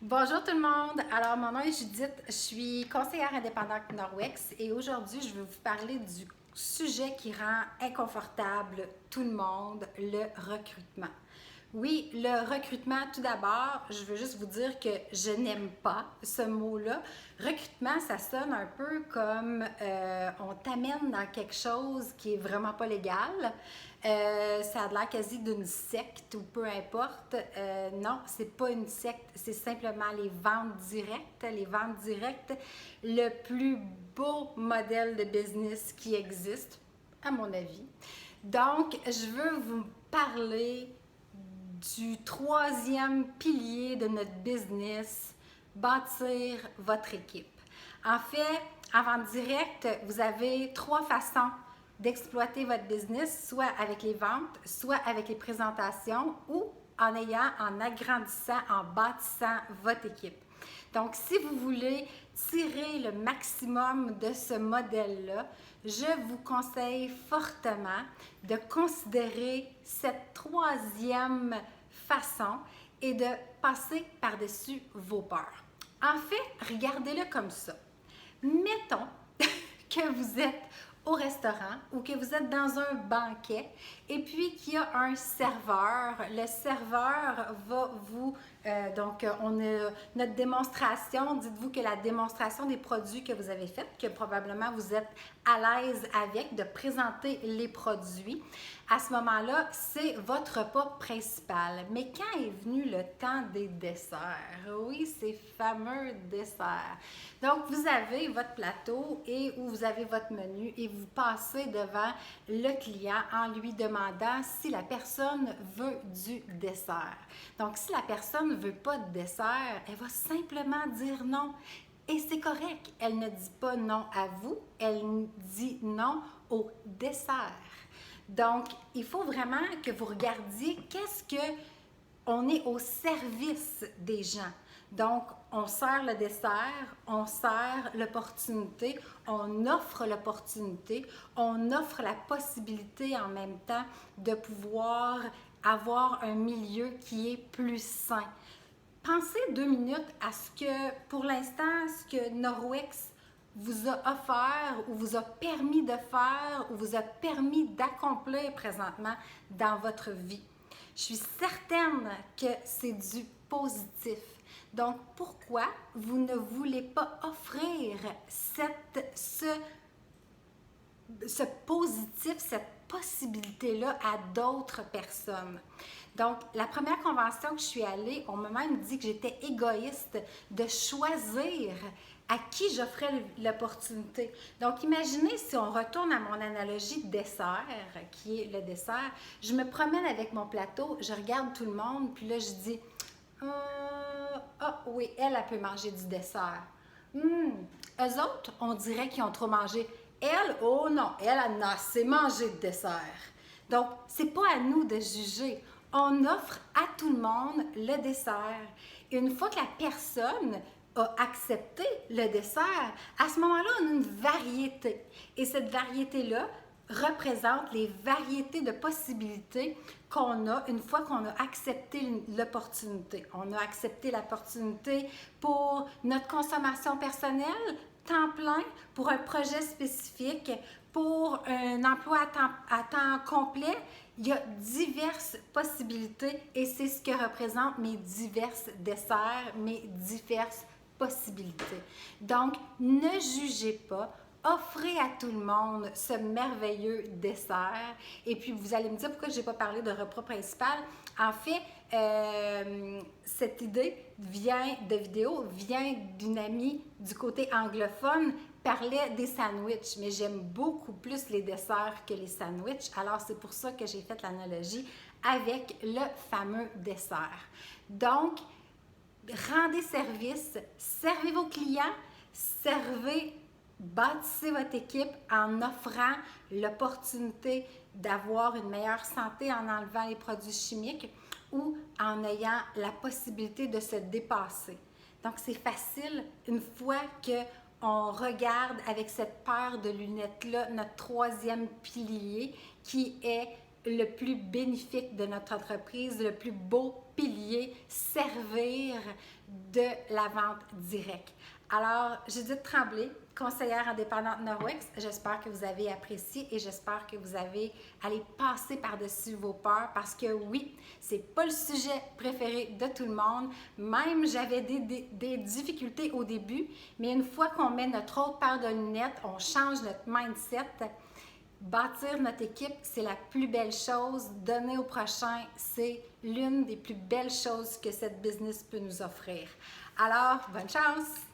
Bonjour tout le monde! Alors, mon nom est Judith, je suis conseillère indépendante Norwex et aujourd'hui, je vais vous parler du sujet qui rend inconfortable tout le monde, le recrutement. Oui, le recrutement, tout d'abord, je veux juste vous dire que je n'aime pas ce mot-là. Recrutement, ça sonne un peu comme on t'amène dans quelque chose qui est vraiment pas légal. Ça a l'air quasi d'une secte ou peu importe. Non, c'est pas une secte, c'est simplement les ventes directes. Les ventes directes, le plus beau modèle de business qui existe, à mon avis. Donc, je veux vous parler du troisième pilier de notre business, bâtir votre équipe. En fait, en vente directe, vous avez trois façons d'exploiter votre business, soit avec les ventes, soit avec les présentations ou en agrandissant, en bâtissant votre équipe. Donc, si vous voulez tirer le maximum de ce modèle-là, je vous conseille fortement de considérer cette troisième façon et de passer par-dessus vos peurs. En fait, regardez-le comme ça. Mettons que vous êtes au restaurant ou que vous êtes dans un banquet et puis qu'il y a un serveur. Le serveur va vous... on a notre démonstration. Dites-vous que la démonstration des produits que vous avez faits, que probablement vous êtes à l'aise avec, de présenter les produits. À ce moment-là, c'est votre repas principal. Mais quand est venu le temps des desserts? Oui, ces fameux desserts. Donc, vous avez votre plateau et où vous avez votre menu et vous passez devant le client en lui demandant si la personne veut du dessert. Donc, si la personne ne veut pas de dessert, elle va simplement dire non. Et c'est correct, elle ne dit pas non à vous, elle dit non au dessert. Donc, il faut vraiment que vous regardiez qu'est-ce que on est au service des gens. Donc, on sert le dessert, on sert l'opportunité, on offre l'opportunité, on offre la possibilité en même temps de pouvoir avoir un milieu qui est plus sain. Pensez 2 minutes à ce que, pour l'instant, ce que Norwex vous a offert ou vous a permis de faire ou vous a permis d'accomplir présentement dans votre vie. Je suis certaine que c'est du positif. Donc, pourquoi vous ne voulez pas offrir ce positif, cette possibilité-là à d'autres personnes? Donc, la première convention que je suis allée, on m'a même dit que j'étais égoïste de choisir à qui j'offrais l'opportunité. Donc, imaginez si on retourne à mon analogie de dessert, qui est le dessert, je me promène avec mon plateau, je regarde tout le monde, puis là, je dis ah oui, elle peut manger du dessert. Eux autres, on dirait qu'ils ont trop mangé. Elle, oh non, elle a assez mangé de dessert. Donc, c'est pas à nous de juger. On offre à tout le monde le dessert. Et une fois que la personne a accepté le dessert, à ce moment-là, on a une variété. Et cette variété-là représente les variétés de possibilités qu'on a une fois qu'on a accepté l'opportunité. On a accepté l'opportunité pour notre consommation personnelle, temps plein, pour un projet spécifique, pour un emploi à temps complet. Il y a diverses possibilités et c'est ce que représentent mes diverses desserts, mes diverses possibilités. Donc, ne jugez pas, offrez à tout le monde ce merveilleux dessert. Et puis, vous allez me dire pourquoi je n'ai pas parlé de repas principal. En fait, cette idée de vidéo vient d'une amie du côté anglophone, parlait des sandwichs, mais j'aime beaucoup plus les desserts que les sandwichs. Alors, c'est pour ça que j'ai fait l'analogie avec le fameux dessert. Donc, rendez service, servez vos clients, bâtissez votre équipe en offrant l'opportunité d'avoir une meilleure santé en enlevant les produits chimiques ou en ayant la possibilité de se dépasser. Donc, c'est facile une fois qu'on regarde avec cette paire de lunettes-là notre troisième pilier qui est le plus bénéfique de notre entreprise, le plus beau pilier, servir de la vente directe. Alors, Judith Tremblay, conseillère indépendante Norwex, j'espère que vous avez apprécié et j'espère que vous allez passer par-dessus vos peurs parce que oui, c'est pas le sujet préféré de tout le monde. Même j'avais des difficultés au début, mais une fois qu'on met notre autre paire de lunettes, on change notre mindset. Bâtir notre équipe, c'est la plus belle chose. Donner au prochain, c'est l'une des plus belles choses que cette business peut nous offrir. Alors, bonne chance!